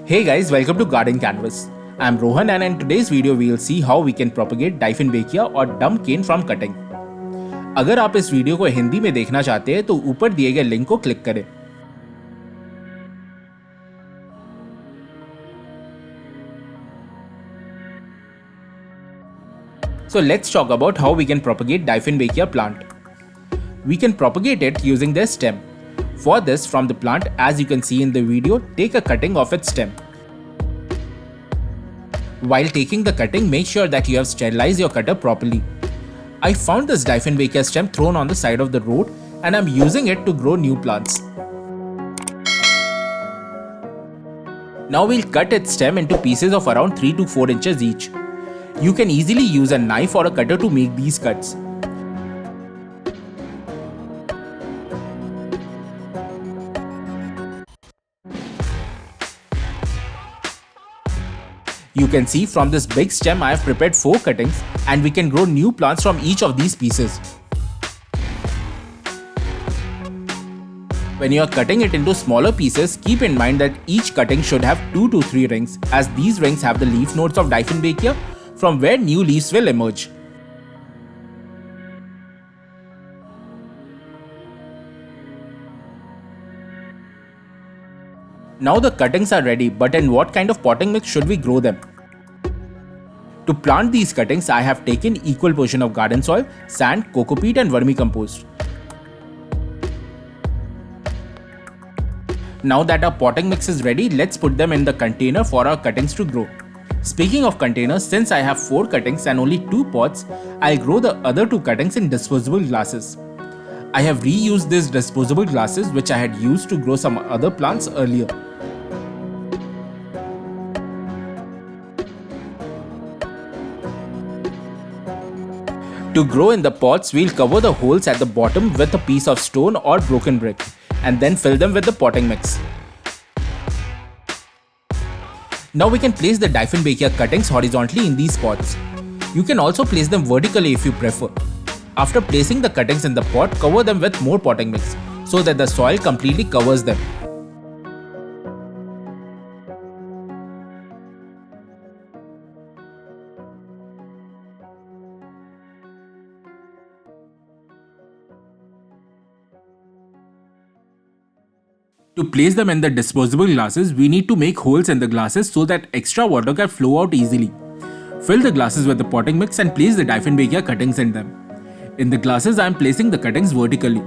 Hey guys, welcome to Garden Canvas. I'm Rohan and in today's video we will see how we can propagate Dieffenbachia or dumb cane from cutting. अगर आप इस video को हिंदी में देखना चाहते हैं तो ऊपर दिए गए लिंक को क्लिक करें. So let's talk about how we can propagate Dieffenbachia plant. We can propagate it using their stem. For this, from the plant, as you can see in the video, take a cutting of its stem. While taking the cutting, make sure that you have sterilized your cutter properly. I found this Dieffenbachia stem thrown on the side of the road and I'm using it to grow new plants. Now we'll cut its stem into pieces of around 3 to 4 inches each. You can easily use a knife or a cutter to make these cuts. You can see from this big stem I have prepared 4 cuttings and we can grow new plants from each of these pieces. When you are cutting it into smaller pieces, keep in mind that each cutting should have 2 to 3 rings, as these rings have the leaf nodes of Dieffenbachia from where new leaves will emerge. Now the cuttings are ready, but in what kind of potting mix should we grow them? To plant these cuttings, I have taken equal portion of garden soil, sand, coco peat and vermicompost. Now that our potting mix is ready, let's put them in the container for our cuttings to grow. Speaking of containers, since I have 4 cuttings and only 2 pots, I'll grow the other 2 cuttings in disposable glasses. I have reused these disposable glasses which I had used to grow some other plants earlier. To grow in the pots, we'll cover the holes at the bottom with a piece of stone or broken brick and then fill them with the potting mix. Now we can place the Dieffenbachia cuttings horizontally in these pots. You can also place them vertically if you prefer. After placing the cuttings in the pot, cover them with more potting mix so that the soil completely covers them. To place them in the disposable glasses, we need to make holes in the glasses so that extra water can flow out easily. Fill the glasses with the potting mix and place the Dieffenbachia cuttings in them. In the glasses, I am placing the cuttings vertically.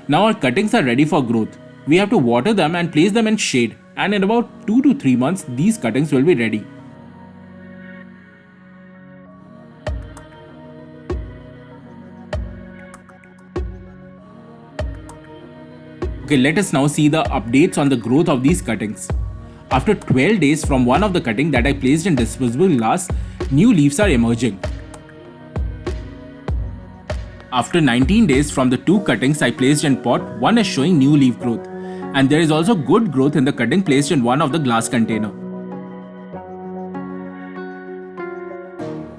Now our cuttings are ready for growth. We have to water them and place them in shade, and in about 2 to 3 months, these cuttings will be ready. Okay, let us now see the updates on the growth of these cuttings. After 12 days from one of the cutting that I placed in disposable glass, new leaves are emerging. After 19 days from the 2 cuttings I placed in pot, one is showing new leaf growth. And there is also good growth in the cutting placed in one of the glass container.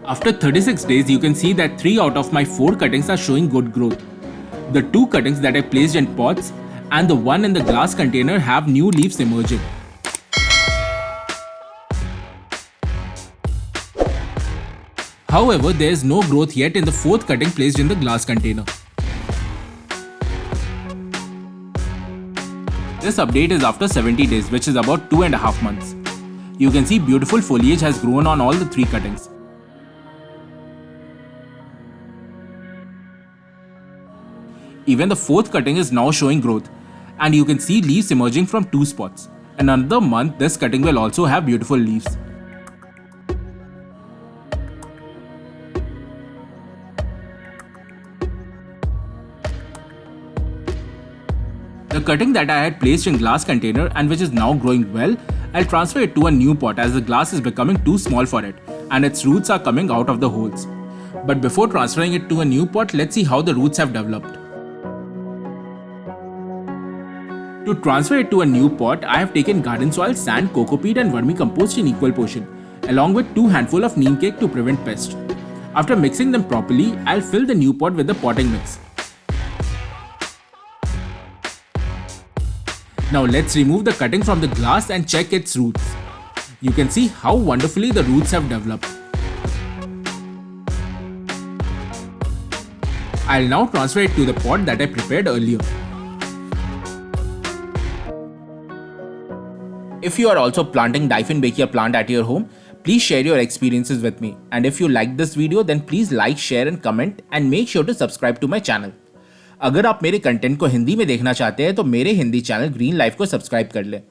After 36 days, you can see that 3 out of my 4 cuttings are showing good growth. The 2 cuttings that I placed in pots and the one in the glass container have new leaves emerging. However, there is no growth yet in the 4th cutting placed in the glass container. This update is after 70 days, which is about 2.5 months. You can see beautiful foliage has grown on all the 3 cuttings. Even the 4th cutting is now showing growth, and you can see leaves emerging from 2 spots. In another month, this cutting will also have beautiful leaves. The cutting that I had placed in glass container and which is now growing well, I'll transfer it to a new pot as the glass is becoming too small for it and its roots are coming out of the holes. But before transferring it to a new pot, let's see how the roots have developed. To transfer it to a new pot, I have taken garden soil, sand, coco peat and vermicompost in equal portion, along with 2 handfuls of neem cake to prevent pests. After mixing them properly, I'll fill the new pot with the potting mix. Now let's remove the cutting from the glass and check its roots. You can see how wonderfully the roots have developed. I'll now transfer it to the pot that I prepared earlier. If you are also planting Dieffenbachia plant at your home, please share your experiences with me. And if you like this video, then please like, share and comment and make sure to subscribe to my channel. अगर आप मेरे content को हिंदी में देखना चाहते हैं तो मेरे हिंदी चैनल ग्रीन लाइफ को सब्सक्राइब कर लें।